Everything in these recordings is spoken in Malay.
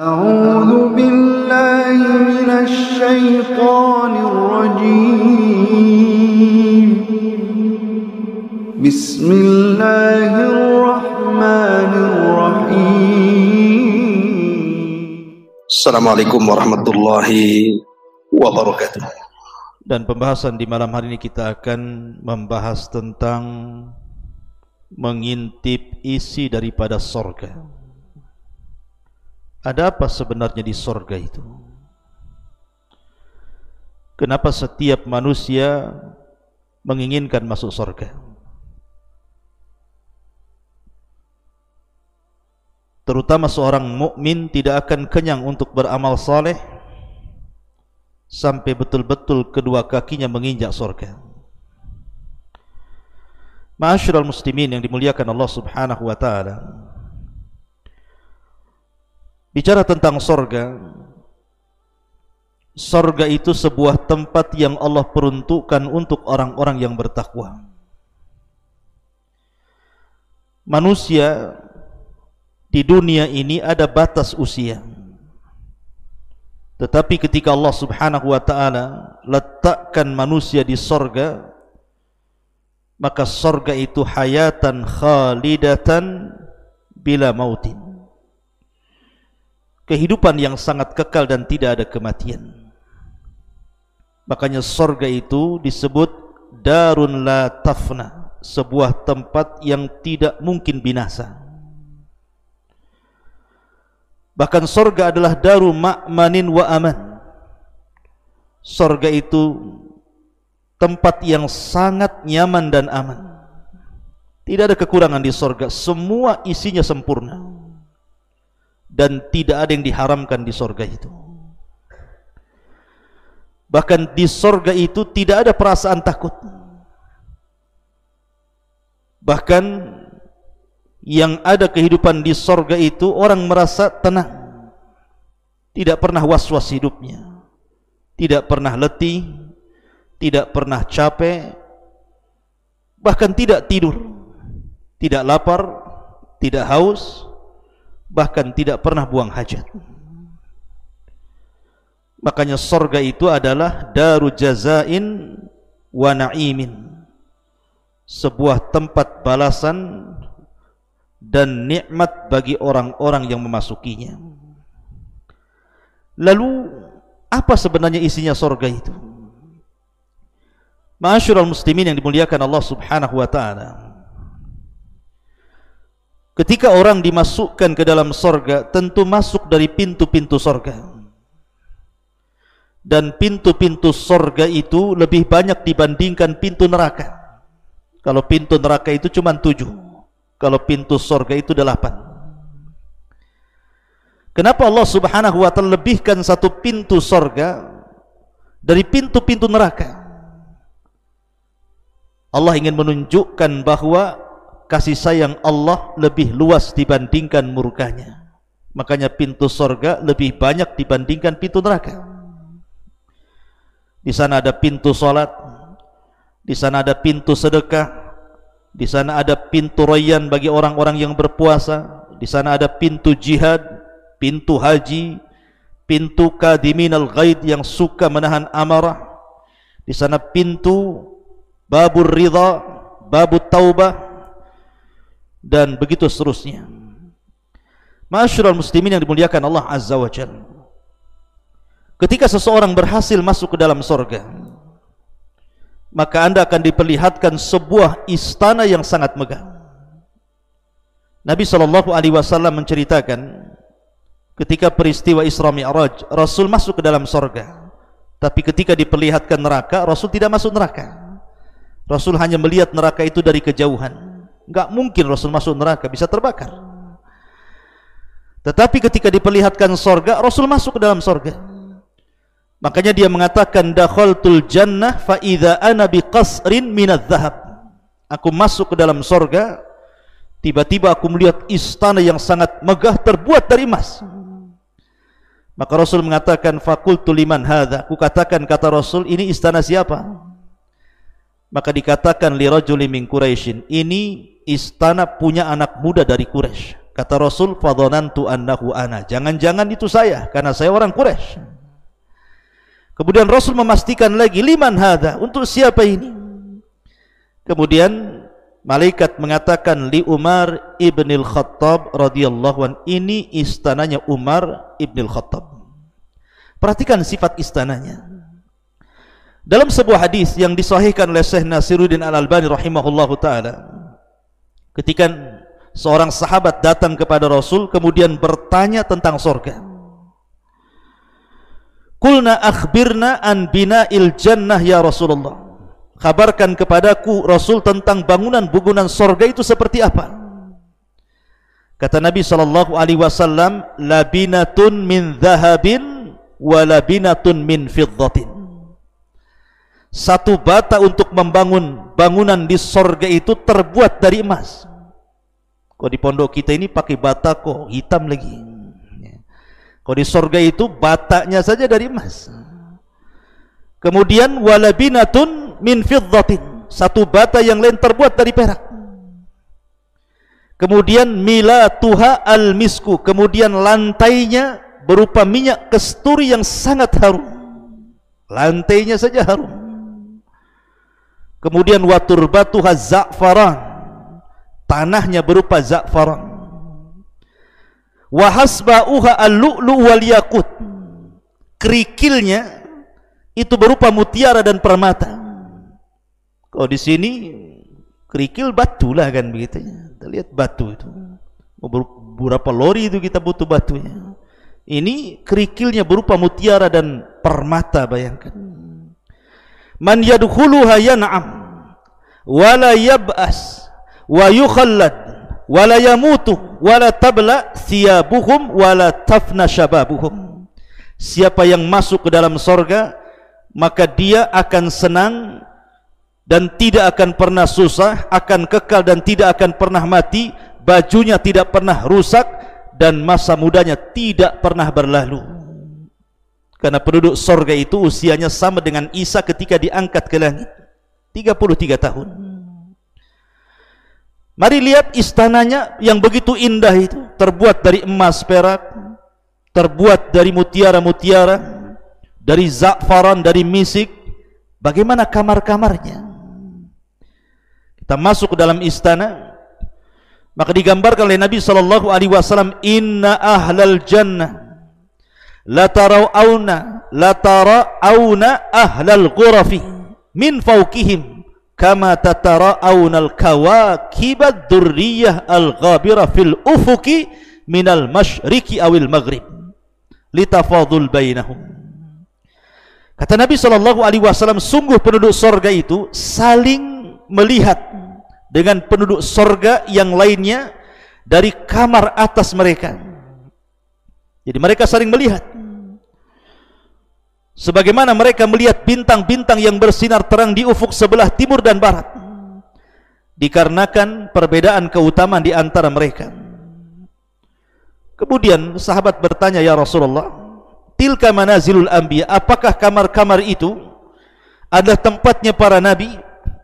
أعوذ بالله من الشيطان الرجيم بسم الله الرحمن الرحيم Assalamualaikum warahmatullahi wabarakatuh. Dan pembahasan di malam hari ini kita akan membahas tentang mengintip isi daripada sorga. Ada apa sebenarnya di sorga itu? Kenapa setiap manusia menginginkan masuk sorga? Terutama seorang mukmin tidak akan kenyang untuk beramal saleh sampai betul-betul kedua kakinya menginjak sorga. Ma'asyiral muslimin yang dimuliakan Allah Subhanahu wa taala. Bicara tentang sorga, sorga itu sebuah tempat yang Allah peruntukkan untuk orang-orang yang bertakwa. Manusia di dunia ini ada batas usia, tetapi ketika Allah Subhanahu wa ta'ala letakkan manusia di sorga, maka sorga itu hayatan khalidatan bila mautin, kehidupan yang sangat kekal dan tidak ada kematian. Makanya sorga itu disebut darun la tafna, sebuah tempat yang tidak mungkin binasa. Bahkan sorga adalah daru ma'manin wa aman. Sorga itu tempat yang sangat nyaman dan aman. Tidak ada kekurangan di sorga, semua isinya sempurna. Dan tidak ada yang diharamkan di sorga itu. Bahkan di sorga itu tidak ada perasaan takut. Bahkan yang ada kehidupan di sorga itu orang merasa tenang, tidak pernah was-was hidupnya, tidak pernah letih, tidak pernah capek, bahkan tidak tidur, tidak lapar, tidak haus, bahkan tidak pernah buang hajat. Makanya sorga itu adalah daru jazain wa na'imin, sebuah tempat balasan dan nikmat bagi orang-orang yang memasukinya. Lalu apa sebenarnya isinya sorga itu? Ma'asyiral muslimin yang dimuliakan Allah Subhanahu wa ta'ala, ketika orang dimasukkan ke dalam sorga, tentu masuk dari pintu-pintu sorga. Dan pintu-pintu sorga itu lebih banyak dibandingkan pintu neraka. Kalau pintu neraka itu cuma 7, kalau pintu sorga itu 8. Kenapa Allah Subhanahu wa ta'ala lebihkan satu pintu sorga dari pintu-pintu neraka? Allah ingin menunjukkan bahwa kasih sayang Allah lebih luas dibandingkan murkanya. Makanya pintu sorga lebih banyak dibandingkan pintu neraka. Di sana ada pintu salat, di sana ada pintu sedekah, di sana ada pintu rayyan bagi orang-orang yang berpuasa, di sana ada pintu jihad, pintu haji, pintu kadiminal ghaid yang suka menahan amarah, di sana pintu babur ridha, babut taubah, dan begitu seterusnya. Ma'asyiral muslimin yang dimuliakan Allah Azza wa Jalla, ketika seseorang berhasil masuk ke dalam sorga, maka anda akan diperlihatkan sebuah istana yang sangat megah. Nabi SAW menceritakan ketika peristiwa Isra Mi'raj, Rasul masuk ke dalam sorga, tapi ketika diperlihatkan neraka, Rasul tidak masuk neraka. Rasul hanya melihat neraka itu dari kejauhan. Enggak mungkin Rasul masuk neraka, bisa terbakar. Tetapi ketika diperlihatkan sorga, Rasul masuk ke dalam sorga. Makanya dia mengatakan, dakhaltul jannah fa idza ana biqasrin minadz zahab. Aku masuk ke dalam sorga, tiba-tiba aku melihat istana yang sangat megah terbuat dari emas. Maka Rasul mengatakan, faqultu liman hadza. Aku katakan, kata Rasul, ini istana siapa? Maka dikatakan li rajulin min Quraisyin, ini istana punya anak muda dari Quraisy. Kata Rasul, fadhanantu annahu ana. Jangan-jangan itu saya, karena saya orang Quraisy. Kemudian Rasul memastikan lagi, liman hadza? Untuk siapa ini? Kemudian malaikat mengatakan, li Umar ibnil Khattab radhiyallahu an. Ini istananya Umar ibnil Khattab. Perhatikan sifat istananya. Dalam sebuah hadis yang disahihkan oleh Syekh Nasiruddin Al-Albani rahimahullahu taala, ketika seorang sahabat datang kepada Rasul kemudian bertanya tentang surga. Qulna akhbirna an bina'il jannah ya Rasulullah. Kabarkan kepadaku Rasul tentang bangunan-bangunan surga itu seperti apa? Kata Nabi sallallahu alaihi wasallam, labinatun min dhahabin wa labinatun min fiddatin. Satu bata untuk membangun bangunan di surga itu terbuat dari emas. Kok di pondok kita ini pakai bata kok hitam lagi. Kok di surga itu batanya saja dari emas. Kemudian walabinatun min fiddatin. Satu bata yang lain terbuat dari perak. Kemudian milatuha al-misku. Kemudian lantainya berupa minyak kasturi yang sangat harum. Lantainya saja harum. Kemudian waturbatuha za'faran, tanahnya berupa za'faran. Wa hasba'uha al-lu'lu' wal yaqut, kerikilnya itu berupa mutiara dan permata. Kalau di sini kerikil batu lah kan begitu. Kita lihat batu itu. Berapa lori itu kita butuh batunya. Ini kerikilnya berupa mutiara dan permata, bayangkan. Man yadkhuluha yan'am wa la yab'as wa yukhallad wa la yamutu wa la tabla thiyabuhum wa la tafna shababuhum. Siapa yang masuk ke dalam surga maka dia akan senang dan tidak akan pernah susah, akan kekal dan tidak akan pernah mati, bajunya tidak pernah rusak dan masa mudanya tidak pernah berlalu. Karena penduduk surga itu usianya sama dengan Isa ketika diangkat ke langit, 33 tahun. Mari lihat istananya yang begitu indah itu, terbuat dari emas perak, terbuat dari mutiara-mutiara, dari za'faran, dari misik. Bagaimana kamar-kamarnya? Kita masuk ke dalam istana, maka digambarkan oleh Nabi sallallahu alaihi wasallam, inna ahlal jannah la tarawna ahlal ghurafi min fawqihim kama tatara'awna al-kawakibad durriyah al-ghabira fil ufuki minal masyriqi awil maghrib litafadul bainahum. Kata Nabi sallallahu alaihi wasallam, sungguh penduduk surga itu saling melihat dengan penduduk surga yang lainnya dari kamar atas mereka. Jadi mereka saling melihat sebagaimana mereka melihat bintang-bintang yang bersinar terang di ufuk sebelah timur dan barat, dikarenakan perbedaan keutamaan di antara mereka. Kemudian sahabat bertanya, ya Rasulullah, tilka manazilul anbiya, apakah kamar-kamar itu adalah tempatnya para nabi?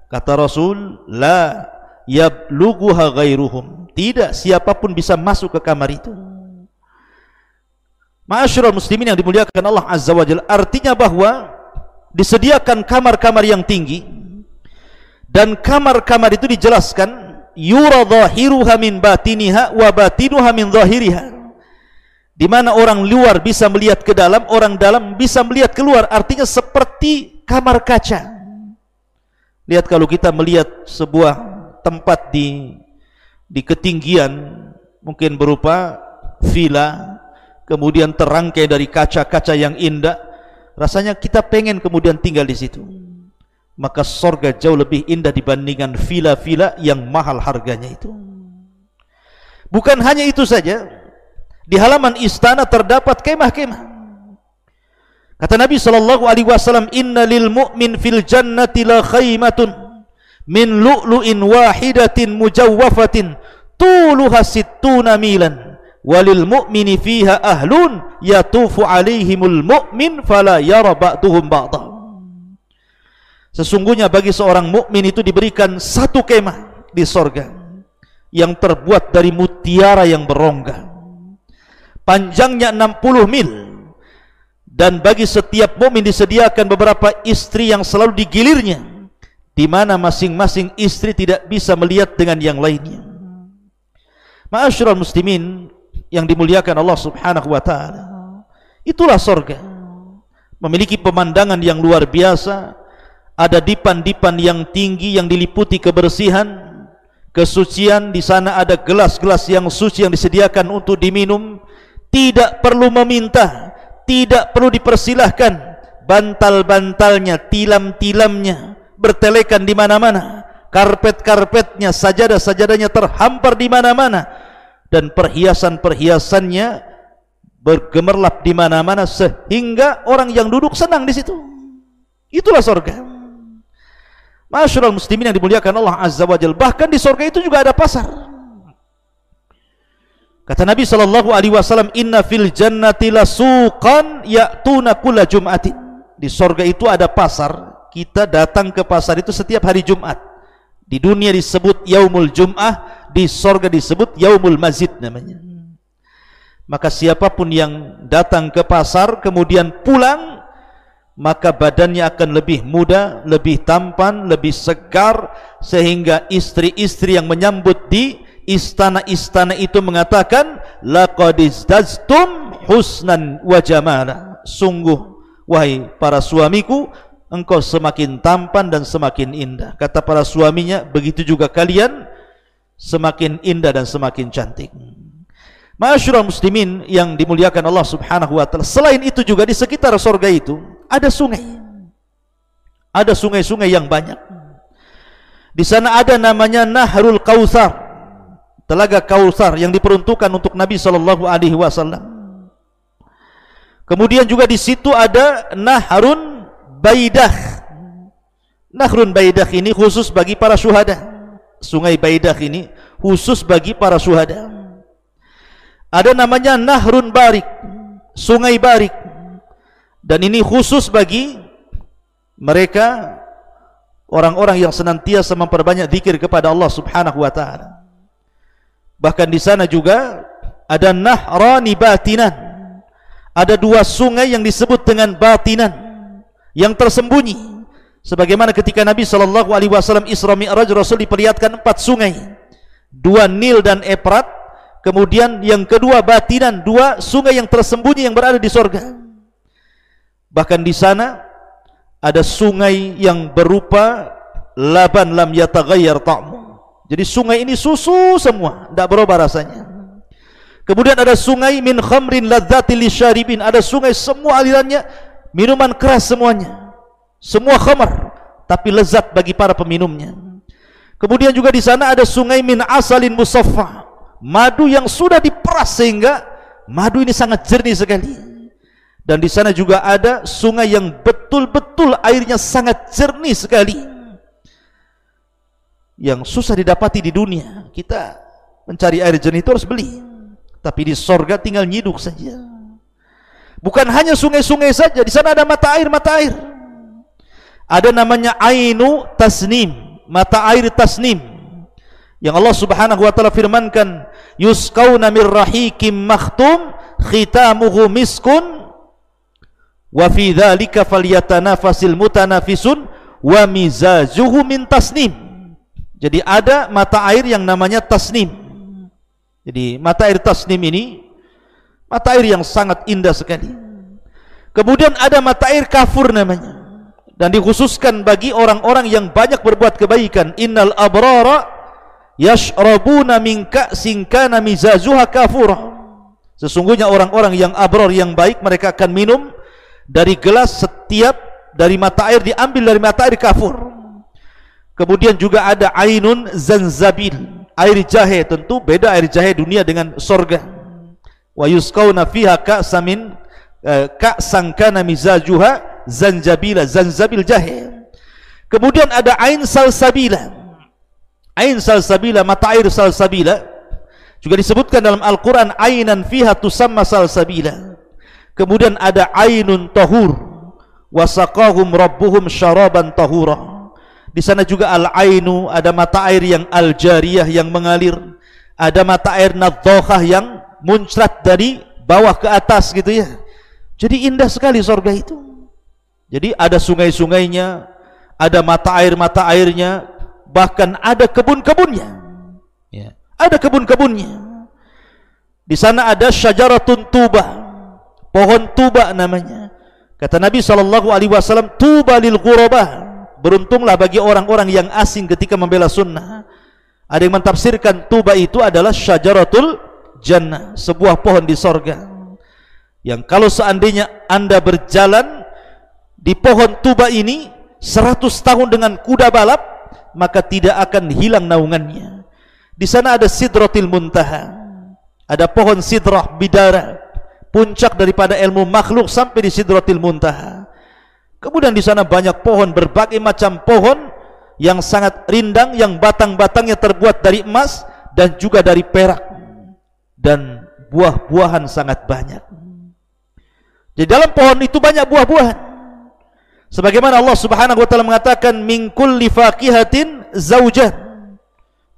Kata Rasul, la yablughuha ghairuhum, tidak siapapun bisa masuk ke kamar itu. Ma'asyiral muslimin yang dimuliakan Allah Azza wa Jalla, artinya bahwa disediakan kamar-kamar yang tinggi, dan kamar-kamar itu dijelaskan yura dhahiruha min batiniha wa batinuha min dhahiriha, di mana orang luar bisa melihat ke dalam, orang dalam bisa melihat keluar. Artinya seperti kamar kaca. Lihat kalau kita melihat sebuah tempat di ketinggian, mungkin berupa villa, kemudian terangkai dari kaca-kaca yang indah, rasanya kita pengen kemudian tinggal di situ. Maka surga jauh lebih indah dibandingkan villa-villa yang mahal harganya itu. Bukan hanya itu saja, di halaman istana terdapat kemah-kemah. Kata Nabi sallallahu alaihi wasallam, inna lil mu'min fil jannati la khaymatun min lu'lu'in wahidatin mujawwafatin tuluha sittuna milan walil mu'mini fiha ahlun yatufu alaihimul mu'min fala yara ba'duhum ba'dah. Sesungguhnya bagi seorang mukmin itu diberikan satu kemah di surga yang terbuat dari mutiara yang berongga, panjangnya 60 mil, dan bagi setiap mukmin disediakan beberapa istri yang selalu digilirnya, di mana masing-masing istri tidak bisa melihat dengan yang lainnya. Ma'asyiral muslimin yang dimuliakan Allah Subhanahu wa taala, itulah surga. Memiliki pemandangan yang luar biasa, ada dipan-dipan yang tinggi yang diliputi kebersihan, kesucian. Di sana ada gelas-gelas yang suci yang disediakan untuk diminum, tidak perlu meminta, tidak perlu dipersilahkan. Bantal-bantalnya, tilam-tilamnya bertelekan di mana-mana, karpet-karpetnya, sajadah-sajadahnya terhampar di mana-mana, dan perhiasan-perhiasannya bergemerlap di mana-mana, sehingga orang yang duduk senang di situ. Itulah surga. Masyarul muslimin yang dimuliakan Allah Azza wa Jalla, bahkan di surga itu juga ada pasar. Kata Nabi SAW, inna fil jannati lasuqan ya'tuna kulla jum'atin. Di surga itu ada pasar. Kita datang ke pasar itu setiap hari Jumat. Di dunia disebut Yaumul Jum'ah, di surga disebut Yaumul Mazid namanya. Maka siapapun yang datang ke pasar kemudian pulang, maka badannya akan lebih muda, lebih tampan, lebih segar, sehingga istri-istri yang menyambut di istana-istana itu mengatakan, laqad izdaztum husnan wa jamala. Sungguh wahai para suamiku, engkau semakin tampan dan semakin indah. Kata para suaminya, begitu juga kalian semakin indah dan semakin cantik. Ma'asyiral muslimin yang dimuliakan Allah Subhanahu wa taala, selain itu juga di sekitar surga itu ada sungai. Ada sungai-sungai yang banyak. Di sana ada namanya Nahrul Kautsar, Telaga Kautsar yang diperuntukkan untuk Nabi sallallahu alaihi wasallam. Kemudian juga di situ ada Nahrun Baidah. Nahrun Baidah ini khusus bagi para syuhada. Sungai Baidah ini khusus bagi para syuhada. Ada namanya Nahrun Barik, Sungai Barik, dan ini khusus bagi mereka orang-orang yang senantiasa memperbanyak zikir kepada Allah Subhanahu wa taala. Bahkan di sana juga ada Nahrani Batinan. Ada dua sungai yang disebut dengan batinan, yang tersembunyi. Sebagaimana ketika Nabi SAW Isra Mi'raj, Rasul diperlihatkan 4 sungai, 2 Nil dan Efrat. Kemudian yang kedua batinan, 2 sungai yang tersembunyi yang berada di surga. Bahkan di sana ada sungai yang berupa laban lam yataghayyar ta'mu. Jadi sungai ini susu semua, tidak berubah rasanya. Kemudian ada sungai min khamrin ladzatil lisyaribin, ada sungai semua alirannya minuman keras semuanya, semua khamar, tapi lezat bagi para peminumnya. Kemudian juga di sana ada sungai min asalin musaffa, madu yang sudah diperas sehingga madu ini sangat jernih sekali. Dan di sana juga ada sungai yang betul-betul airnya sangat jernih sekali, yang susah didapati di dunia. Kita mencari air jernih itu harus beli, tapi di surga tinggal nyiduk saja. Bukan hanya sungai-sungai saja, di sana ada mata air. Ada namanya Ainu Tasnim, mata air Tasnim, yang Allah Subhanahu wa taala firmankan, yusqauna mir rahikim makhtum khitamuhu miskun wa fi dzalika falyatanafasil mutanafisun wa mizajuhu min tasnim. Jadi ada mata air yang namanya Tasnim. Jadi mata air Tasnim ini mata air yang sangat indah sekali. Kemudian ada mata air Kafur namanya, dan dikhususkan bagi orang-orang yang banyak berbuat kebaikan. Innal abrara yashrabuna min ka'sin kana mizajuha kafura. Sesungguhnya orang-orang yang abrar, yang baik, mereka akan minum dari gelas setiap dari mata air diambil dari mata air Kafur. Kemudian juga ada Ainun Zanzabil, air jahe. Tentu beda air jahe dunia dengan surga. Wa yusqauna fiha ka'san kana mizajuha zanjabila, zanzabil jahe. Kemudian ada Ain Salsabila. Ain Salsabila, mata air Salsabila, juga disebutkan dalam Al-Quran, Ainan fiha tusamma Salsabila. Kemudian ada Ainun Tahur, wasaqahum rabbuhum syaraban tahura. Di sana juga al-ainu, ada mata air yang al-jariyah yang mengalir, ada mata air nadzohah yang muncrat dari bawah ke atas gitu ya. Jadi indah sekali surga itu. Jadi ada sungai-sungainya, ada mata airnya, bahkan ada kebun-kebunnya. Ya, ada kebun-kebunnya. Di sana ada syajaratun tuba, pohon tuba namanya. Kata Nabi SAW, tuba lil ghurabah, beruntunglah bagi orang-orang yang asing ketika membela sunnah. Ada yang mentafsirkan tuba itu adalah syajaratul jannah, sebuah pohon di sorga, yang kalau seandainya Anda berjalan di pohon tuba ini 100 tahun dengan kuda balap, maka tidak akan hilang naungannya. Di sana ada sidratil muntaha, ada pohon sidrah bidara, puncak daripada ilmu makhluk sampai di sidratil muntaha. Kemudian di sana banyak pohon, berbagai macam pohon yang sangat rindang, yang batang-batangnya terbuat dari emas dan juga dari perak, dan buah-buahan sangat banyak. Di dalam pohon itu banyak buah-buahan. Sebagaimana Allah Subhanahu wa taala mengatakan, min kulli faqihatin zaujan.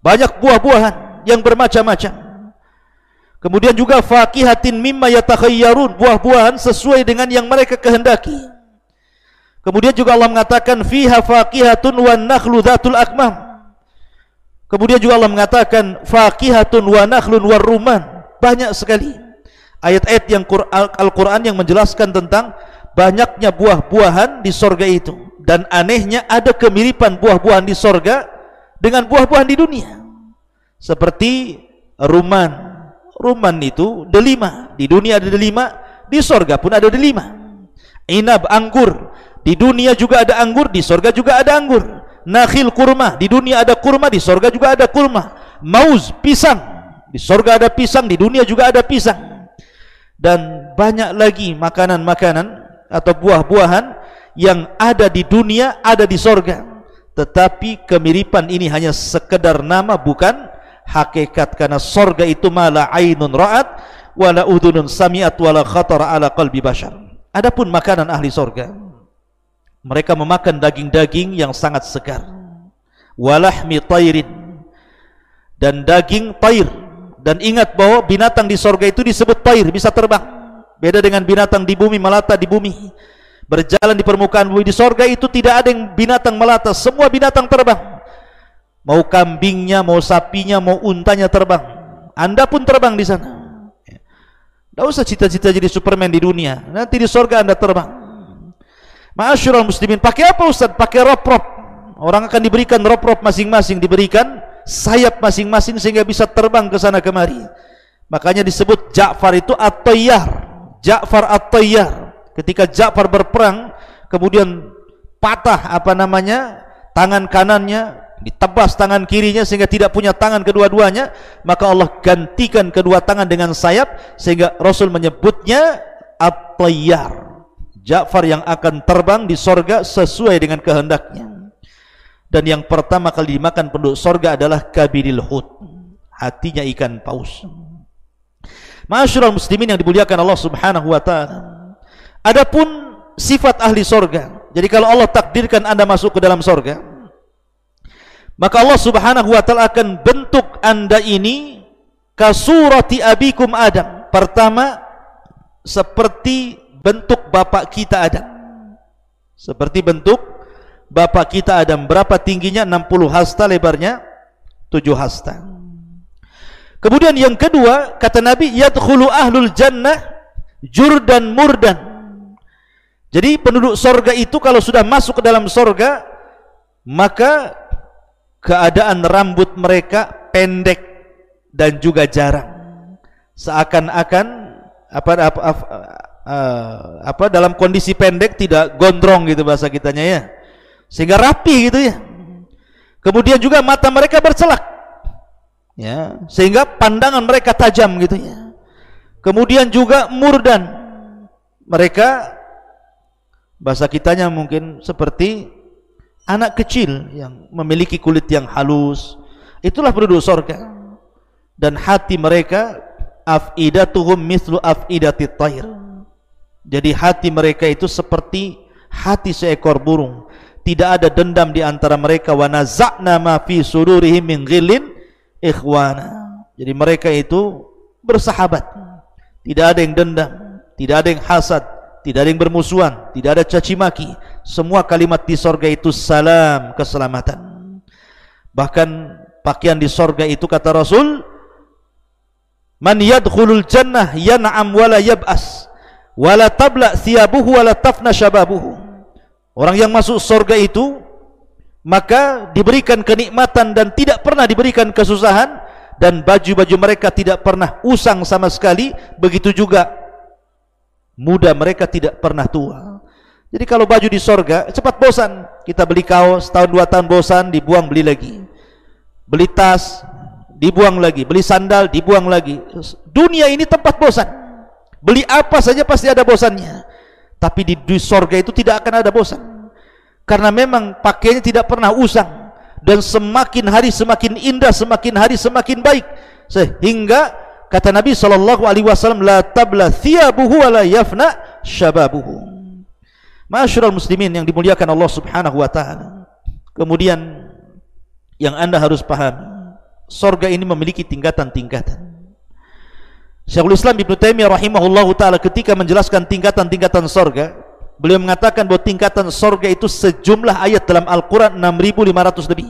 Banyak buah-buahan yang bermacam-macam. Kemudian juga faqihatin mimma yatakhayyarun, buah-buahan sesuai dengan yang mereka kehendaki. Kemudian juga Allah mengatakan fiha faqihatun wan nakhlu dzatul akmam. Kemudian juga Allah mengatakan faqihatun wa nakhlun war rumman. Banyak sekali ayat-ayat yang Al-Qur'an yang menjelaskan tentang banyaknya buah-buahan di sorga itu. Dan anehnya ada kemiripan buah-buahan di sorga dengan buah-buahan di dunia. Seperti rumman. Rumman itu delima, di dunia ada delima, di sorga pun ada delima. Inab, anggur, di dunia juga ada anggur, di sorga juga ada anggur. Nakhil, kurma, di dunia ada kurma, di sorga juga ada kurma. Mauz, pisang, di sorga ada pisang, di dunia juga ada pisang. Dan banyak lagi makanan-makanan atau buah-buahan yang ada di dunia, ada di sorga. Tetapi kemiripan ini hanya sekedar nama, bukan hakikat, karena sorga itu mala ainun ra'at wala udhunun sami'at wala khatara ala qalbi bashar. Adapun makanan ahli sorga, mereka memakan daging-daging yang sangat segar, walahmi tairin, dan daging tair. Dan ingat bahwa binatang di sorga itu disebut tair, bisa terbang. Beda dengan binatang di bumi, melata di bumi, berjalan di permukaan bumi. Di sorga itu tidak ada yang binatang melata, semua binatang terbang. Mau kambingnya, mau sapinya, mau untanya terbang. Anda pun terbang di sana. Tidak usah cita-cita jadi Superman di dunia. Nanti di sorga Anda terbang. Ma'asyiral muslimin, pakai apa Ustaz? Pakai rop-rop. Orang akan diberikan rop-rop masing-masing, diberikan sayap masing-masing sehingga bisa terbang ke sana kemari. Makanya disebut Ja'far itu at-tayyar. Ja'far at-tayyar. Ketika Ja'far berperang, kemudian patah tangan kanannya, ditebas tangan kirinya sehingga tidak punya tangan kedua-duanya, maka Allah gantikan kedua tangan dengan sayap, sehingga Rasul menyebutnya at-tayyar, Ja'far yang akan terbang di sorga sesuai dengan kehendaknya. Dan yang pertama kali dimakan penduduk sorga adalah kabidil hut, hatinya ikan paus. Ma'asyiral muslimin yang dimuliakan Allah Subhanahu wa taala. Adapun sifat ahli sorga, jadi kalau Allah takdirkan Anda masuk ke dalam sorga, maka Allah Subhanahu wa taala akan bentuk Anda ini kasurati abikum Adam. Pertama, seperti bentuk bapak kita Adam. Seperti bentuk bapak kita Adam. Berapa tingginya? 60 hasta, lebarnya 7 hasta. Kemudian yang kedua, kata Nabi, yadkhulu ahlul jannah jurdan murdan. Jadi penduduk sorga itu kalau sudah masuk ke dalam sorga, maka keadaan rambut mereka pendek dan juga jarang, seakan-akan dalam kondisi pendek, tidak gondrong gitu bahasa kitanya ya, sehingga rapi gitu ya. Kemudian juga mata mereka bercelak ya, sehingga pandangan mereka tajam gitu ya. Kemudian juga murdan, mereka bahasa kitanya mungkin seperti anak kecil yang memiliki kulit yang halus. Itulah penduduk sorga. Dan hati mereka afidatuhum mislu afidatit tayr. Jadi hati mereka itu seperti hati seekor burung, tidak ada dendam di antara mereka. Wa naza'na ma fi sudurihim min ghillin ikhwana. Jadi mereka itu bersahabat, tidak ada yang dendam, tidak ada yang hasad, tidak ada yang bermusuhan, tidak ada caci maki. Semua kalimat di sorga itu salam, keselamatan. Bahkan pakaian di sorga itu kata Rasul, man yadkhulul jannah yan'am wala yab'as wala tabla thiyabuhu wala tafna syababuhu. Orang yang masuk sorga itu maka diberikan kenikmatan dan tidak pernah diberikan kesusahan, dan baju-baju mereka tidak pernah usang sama sekali. Begitu juga muda mereka tidak pernah tua. Jadi kalau baju di sorga cepat bosan. Kita beli kaos tahun 2 tahun bosan, dibuang beli lagi. Beli tas dibuang lagi, beli sandal dibuang lagi. Dunia ini tempat bosan. Beli apa saja pasti ada bosannya. Tapi di sorga itu tidak akan ada bosan, karena memang pakaiannya tidak pernah usang. Dan semakin hari semakin indah, semakin hari semakin baik, sehingga kata Nabi SAW, la tabla thiyabuhu wa la yafna syababuhu. Ma'asyiral muslimin yang dimuliakan Allah Subhanahu wa taala. Kemudian yang Anda harus pahami, sorga ini memiliki tingkatan-tingkatan. Syekhul Islam Ibnu Taimiyah rahimahullahu taala ketika menjelaskan tingkatan-tingkatan sorga, beliau mengatakan bahwa tingkatan sorga itu sejumlah ayat dalam Al-Quran 6.500 lebih.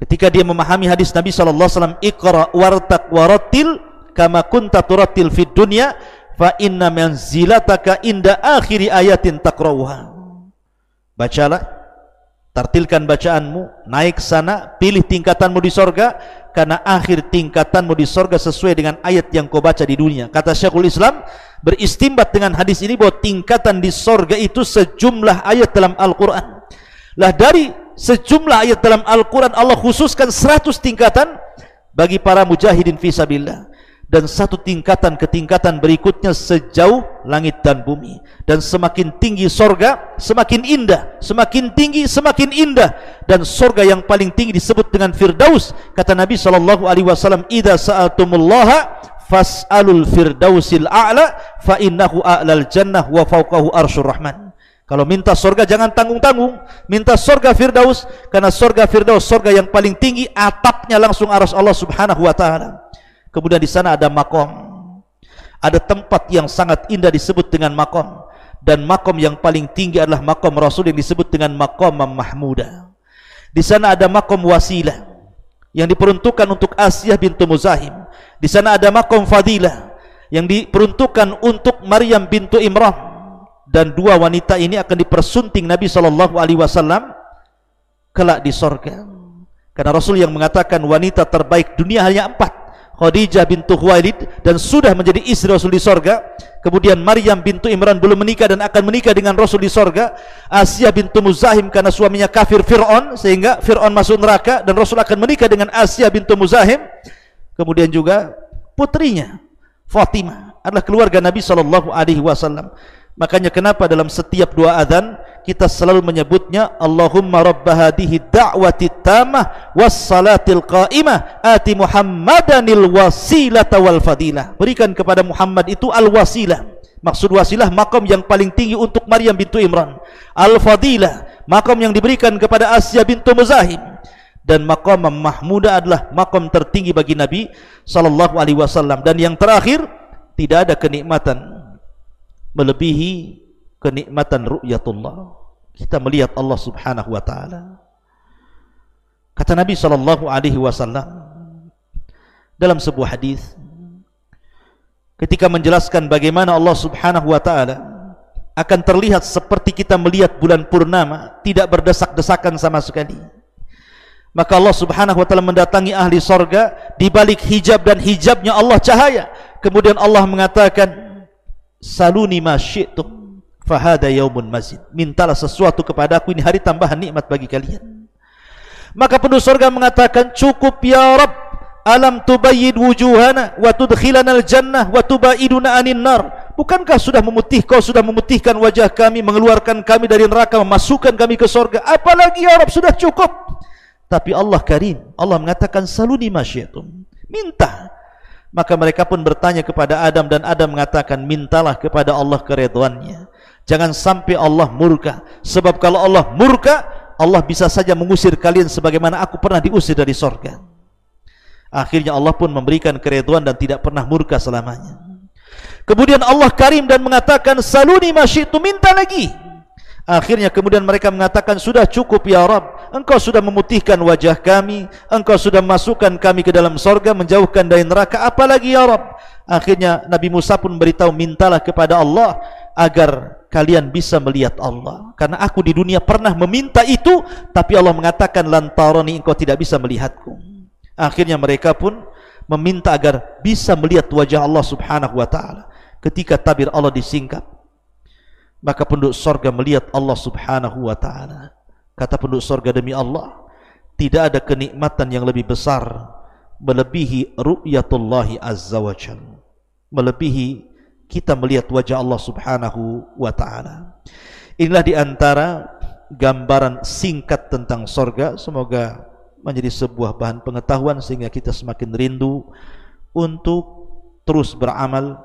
Ketika dia memahami hadis Nabi SAW, Iqra wartaq warattil kama kunta turattil fid dunya fa inna manzilataka inda akhiri ayatin taqra'uha. Bacalah, tartilkan bacaanmu, naik sana, pilih tingkatanmu di sorga, karena akhir tingkatanmu di sorga sesuai dengan ayat yang kau baca di dunia. Kata Syekhul Islam, beristimbat dengan hadis ini bahwa tingkatan di sorga itu sejumlah ayat dalam Al-Quran. Lah dari sejumlah ayat dalam Al-Quran, Allah khususkan 100 tingkatan bagi para mujahidin fisabilillah. Dan satu tingkatan ke tingkatan berikutnya sejauh langit dan bumi. Dan semakin tinggi sorga, semakin indah. Semakin tinggi, semakin indah. Dan sorga yang paling tinggi disebut dengan Firdaus. Kata Nabi SAW, idza sa'altumullaha fas'alul firdausil a'la fa innahu a'lal jannah wa fawqahu arsyur rahman. Kalau minta sorga jangan tanggung-tanggung, minta sorga Firdaus, karena sorga Firdaus sorga yang paling tinggi, atapnya langsung arsy Allah Subhanahu wa taala. Kemudian di sana ada makom, ada tempat yang sangat indah disebut dengan makom, dan makom yang paling tinggi adalah makom Rasul yang disebut dengan makom mahmudah. Di sana ada makom wasilah yang diperuntukkan untuk Asiyah bintu Muzahim. Di sana ada makom fadilah yang diperuntukkan untuk Maryam bintu Imran, dan dua wanita ini akan dipersunting Nabi SAW kelak di sorga. Karena Rasul yang mengatakan wanita terbaik dunia hanya 4, Khadijah bintu Khuwailid, dan sudah menjadi istri Rasul di sorga. Kemudian Maryam bintu Imran belum menikah dan akan menikah dengan Rasul di sorga. Asiyah bintu Muzahim karena suaminya kafir Fir'aun, sehingga Fir'aun masuk neraka dan Rasul akan menikah dengan Asiyah bintu Muzahim. Kemudian juga putrinya Fatimah adalah keluarga Nabi SAW. Makanya kenapa dalam setiap doa azan kita selalu menyebutnya Allahumma rabba hadhihi da'wati tammah was salatil qa'imah ati Muhammadanil wasilata wal fadilah. Berikan kepada Muhammad itu al wasilah. Maksud wasilah makom yang paling tinggi untuk Maryam bintu Imran. Al fadilah makom yang diberikan kepada Asiyah bintu Muzahim. Dan makom mahmudah adalah makom tertinggi bagi Nabi SAW. Dan yang terakhir, tidak ada kenikmatan melebihi kenikmatan ru'yatullah. Kita melihat Allah Subhanahu wa taala. Kata Nabi SAW dalam sebuah hadis ketika menjelaskan bagaimana Allah Subhanahu wa taala akan terlihat seperti kita melihat bulan purnama, tidak berdesak-desakan sama sekali. Maka Allah Subhanahu wa taala mendatangi ahli sorga, di balik hijab dan hijabnya Allah cahaya. Kemudian Allah mengatakan, saluni ma syi'tum fahada yaumun mazid. Mintalah sesuatu kepadaku, ini hari tambahan nikmat bagi kalian. Maka penduduk surga mengatakan, cukup ya Rabb, alam tubayyid wujuhana wa tudkhilana al-jannah wa tubaiduna anin nar. Bukankah kau sudah memutihkan wajah kami, mengeluarkan kami dari neraka, memasukkan kami ke surga? Apalagi ya Rabb, sudah cukup. Tapi Allah karim, Allah mengatakan saluni ma syi'tum. Minta. Maka mereka pun bertanya kepada Adam, dan Adam mengatakan, mintalah kepada Allah keridhaan-Nya. Jangan sampai Allah murka. Sebab kalau Allah murka, Allah bisa saja mengusir kalian sebagaimana aku pernah diusir dari sorga. Akhirnya Allah pun memberikan keridhaan dan tidak pernah murka selamanya. Kemudian Allah karim dan mengatakan, saluni ma syi'tu, minta lagi. Akhirnya kemudian mereka mengatakan, sudah cukup ya Rabb, Engkau sudah memutihkan wajah kami, Engkau sudah masukkan kami ke dalam sorga, menjauhkan dari neraka, apalagi ya Rabb. Akhirnya Nabi Musa pun beritahu, mintalah kepada Allah agar kalian bisa melihat Allah, karena aku di dunia pernah meminta itu, tapi Allah mengatakan, lantarani, engkau tidak bisa melihatku. Akhirnya mereka pun meminta agar bisa melihat wajah Allah subhanahu wa ta'ala. Ketika tabir Allah disingkap, maka penduduk sorga melihat Allah subhanahu wa ta'ala. Kata penduduk sorga, demi Allah, tidak ada kenikmatan yang lebih besar melebihi ru'yatullahi azza wa jal, melebihi kita melihat wajah Allah subhanahu wa ta'ala. Inilah diantara gambaran singkat tentang sorga. Semoga menjadi sebuah bahan pengetahuan sehingga kita semakin rindu untuk terus beramal,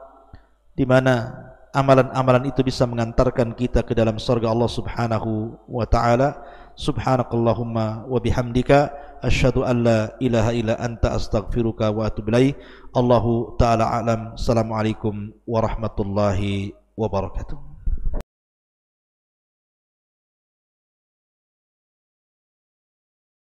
di mana amalan-amalan itu bisa mengantarkan kita ke dalam surga Allah subhanahu wa ta'ala. Subhanakallahumma wa bihamdika, asyhadu an la ilaha illa anta, astaghfiruka wa atubu ilaik. Allahu ta'ala alam. Assalamualaikum warahmatullahi wabarakatuh.